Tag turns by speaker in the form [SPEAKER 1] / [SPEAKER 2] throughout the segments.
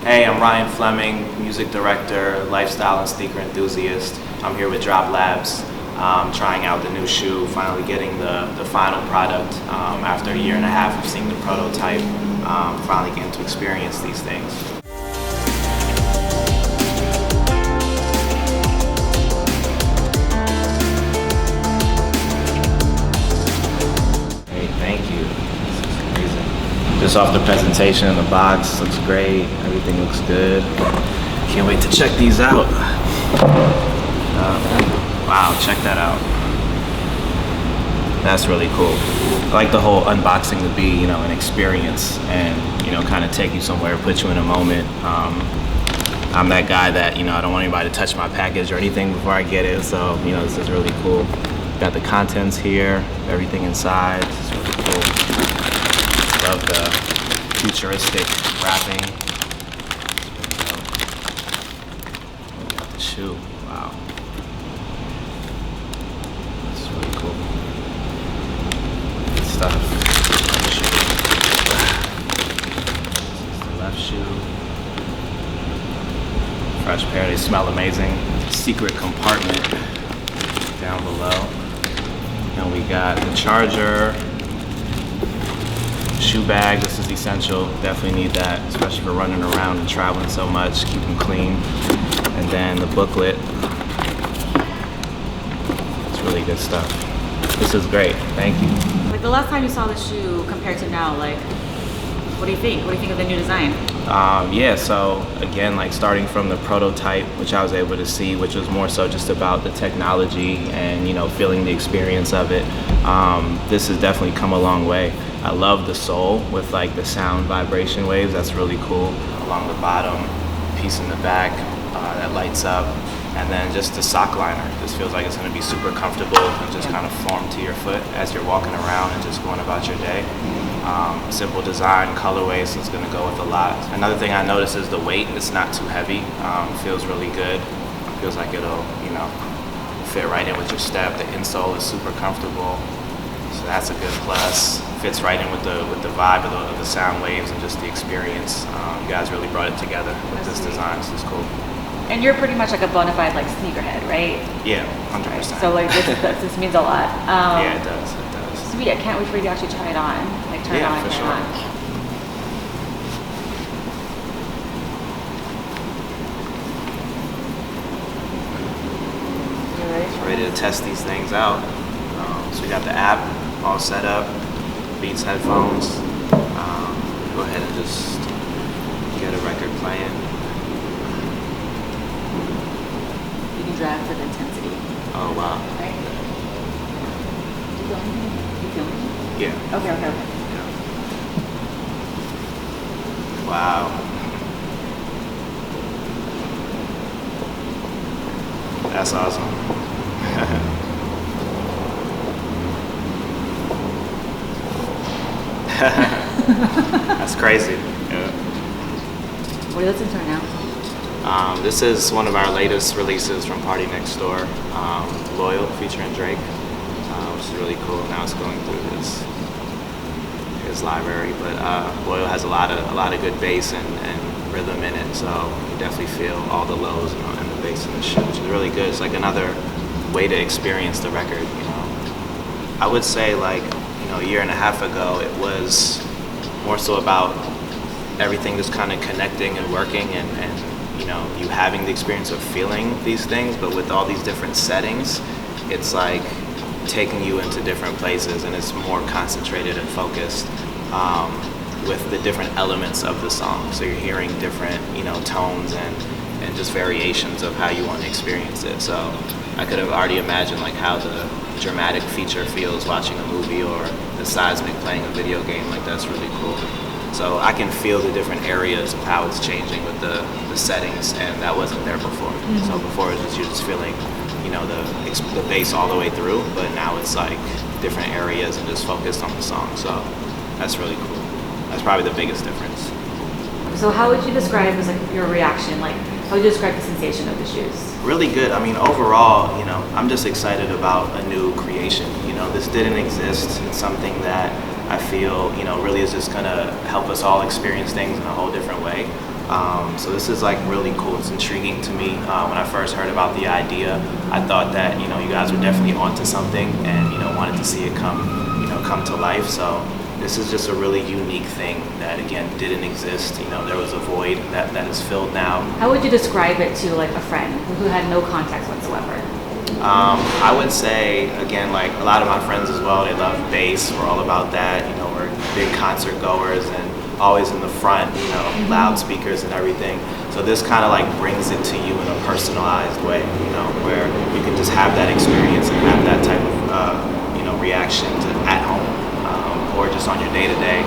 [SPEAKER 1] Hey, I'm Ryan Flemming, music director, lifestyle and sneaker enthusiast. I'm here with DropLabs, trying out the new shoe, finally getting the final product after a year and a half of seeing the prototype, finally getting to experience these things. Hey, thank you. This is amazing. Just off the presentation in the box, looks great. Everything looks good. Can't wait to check these out. Wow, check that out. That's really cool. I like the whole unboxing to be, an experience and, kind of take you somewhere, put you in a moment. I'm that guy that, I don't want anybody to touch my package or anything before I get it. So, this is really cool. Got the contents here, everything inside. It's really cool. Love the futuristic wrapping. Got the shoe. Wow. It's really cool. Good stuff. This is the left shoe. Fresh pair. They smell amazing. Secret compartment down below. And we got the charger. Shoe bag, this is essential. Definitely need that, especially for running around and traveling so much. Keep them clean. And then the booklet. It's really good stuff. This is great. Thank you.
[SPEAKER 2] Like the last time you saw the shoe compared to now, like, what do you think? What do you think of the new design?
[SPEAKER 1] Yeah, so again, like starting from the prototype, which I was able to see, which was more so just about the technology and, feeling the experience of it. This has definitely come a long way. I love the sole with like the sound vibration waves. That's really cool. Along the bottom, piece in the back that lights up. And then just the sock liner. This feels like it's gonna be super comfortable and just kind of form to your foot as you're walking around and just going about your day. Simple design, colorways, so it's gonna go with a lot. Another thing I noticed is the weight. It's not too heavy. Feels really good. Feels like it'll, fit right in with your step. The insole is super comfortable. So that's a good plus. Fits right in with the vibe of the sound waves and just the experience. You guys really brought it together with this design. This is cool.
[SPEAKER 2] And you're pretty much like a bona fide like sneakerhead, right?
[SPEAKER 1] Yeah, 100%.
[SPEAKER 2] So like this means a lot.
[SPEAKER 1] Yeah, it does. It does.
[SPEAKER 2] Sweet. I can't wait for you to actually try it on. Like turn it on,
[SPEAKER 1] for
[SPEAKER 2] turn
[SPEAKER 1] sure.
[SPEAKER 2] it on. You
[SPEAKER 1] Ready to test these things out. So we got the app all set up, Beats headphones. Go ahead and just get a record playing.
[SPEAKER 2] You can drive for the intensity.
[SPEAKER 1] Oh wow.
[SPEAKER 2] Right? Do you feel anything? You feel anything?
[SPEAKER 1] Yeah.
[SPEAKER 2] Okay.
[SPEAKER 1] Yeah. Wow. That's awesome. That's crazy. Yeah.
[SPEAKER 2] What are you listening to right now?
[SPEAKER 1] This is one of our latest releases from Party Next Door, Loyal featuring Drake, which is really cool. Now it's going through his library, but Loyal has a lot of good bass and rhythm in it, so you definitely feel all the lows and the bass in the shoe, which is really good. It's like another way to experience the record. I would say like a year and a half ago, it was more so about everything just kind of connecting and working and you having the experience of feeling these things, but with all these different settings, it's like taking you into different places and it's more concentrated and focused with the different elements of the song. So you're hearing different, tones and just variations of how you want to experience it. So I could have already imagined like how the dramatic feature feels watching a movie or the seismic playing a video game. Like that's really cool. So I can feel the different areas of how it's changing with the settings, and that wasn't there before. Mm-hmm. So before it was you're just feeling, the bass all the way through, but now it's like different areas and just focused on the song. So that's really cool. That's probably the biggest difference.
[SPEAKER 2] So how would you describe as like your reaction? Like how would you describe the sensation of the shoes?
[SPEAKER 1] Really good. I mean, overall, I'm just excited about a new creation. This didn't exist. It's something that I feel, really is just gonna help us all experience things in a whole different way. So this is like really cool. It's intriguing to me. When I first heard about the idea, I thought that you guys were definitely onto something, and wanted to see it come to life. So this is just a really unique thing that again didn't exist. There was a void that is filled now.
[SPEAKER 2] How would you describe it to like a friend who had no context whatsoever?
[SPEAKER 1] I would say, again, like a lot of my friends as well, they love bass. We're all about that. We're big concert goers and always in the front, loudspeakers and everything. So this kind of like brings it to you in a personalized way, where you can just have that experience and have that type of, reaction at home or just on your day-to-day.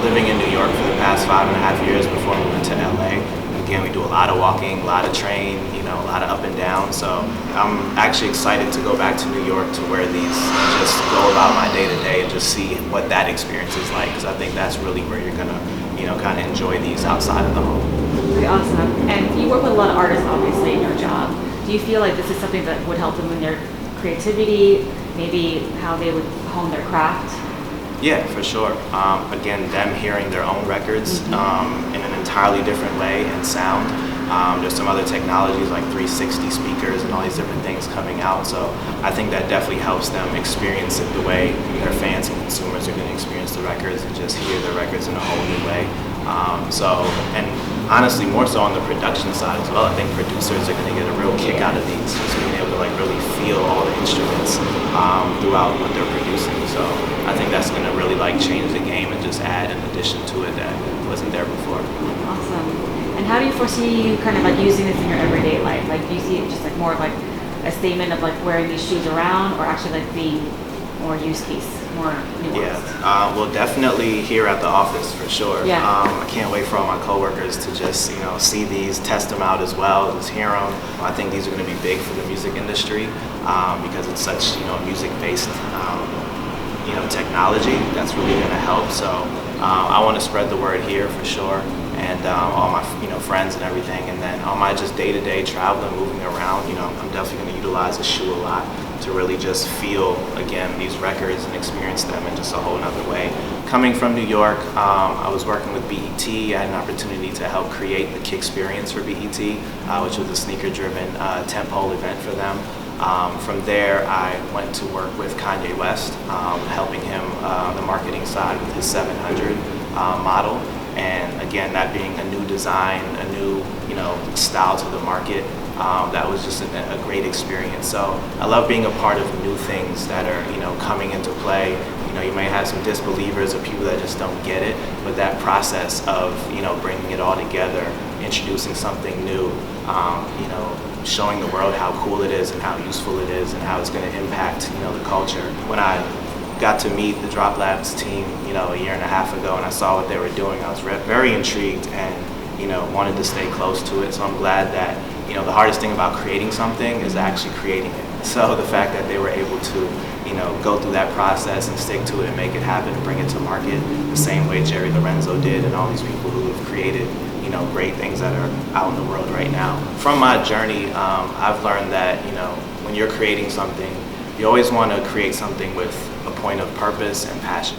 [SPEAKER 1] Living in New York for the past 5.5 years before moving to LA. Again, we do a lot of walking, a lot of train, a lot of up and down. So I'm actually excited to go back to New York to wear these and just go about my day-to-day and just see what that experience is like, because I think that's really where you're gonna, kind of enjoy these outside of the home.
[SPEAKER 2] Very awesome. And you work with a lot of artists, obviously, in your job. Do you feel like this is something that would help them in their creativity, maybe how they would hone their craft?
[SPEAKER 1] Yeah, for sure. Again, them hearing their own records in an entirely different way and sound. There's some other technologies like 360 speakers and all these different things coming out. So I think that definitely helps them experience it the way their fans and consumers are going to experience the records and just hear the records in a whole new way. And honestly, more so on the production side as well. I think producers are going to get a real kick out of these, just being able to like really feel all the instruments throughout what they're producing. So I think that's going to really like change the game and just add an addition to it that wasn't there before.
[SPEAKER 2] Awesome. And how do you foresee you kind of like using this in your everyday life? Like, do you see it just like more of like a statement of like wearing these shoes around, or actually like being more use case, more nuanced?
[SPEAKER 1] Yeah, well, definitely here at the office for sure.
[SPEAKER 2] Yeah.
[SPEAKER 1] I can't wait for all my coworkers to just see these, test them out as well, just hear them. I think these are going to be big for the music industry because it's such music-based technology that's really going to help. So I want to spread the word here for sure, and all my friends and everything, and then on my just day-to-day traveling, moving around, I'm definitely going to utilize the shoe a lot to really just feel again these records and experience them in just a whole nother way. Coming from New York, I was working with BET. I had an opportunity to help create the Kick Experience for BET, which was a sneaker-driven tentpole event for them. From there, I went to work with Kanye West, helping him on the marketing side with his 700 model. And again, that being a new design, a new style to the market, that was just a great experience. So I love being a part of new things that are coming into play. You may have some disbelievers or people that just don't get it, but that process of bringing it all together, introducing something new, showing the world how cool it is and how useful it is and how it's going to impact the culture. When I got to meet the DropLabs team a year and a half ago and I saw what they were doing, I was very intrigued and wanted to stay close to it. So I'm glad that the hardest thing about creating something is actually creating it. So the fact that they were able to go through that process and stick to it and make it happen and bring it to market the same way Jerry Lorenzo did and all these people who have created great things that are out in the world right now. From my journey, I've learned that when you're creating something, you always want to create something with a point of purpose and passion.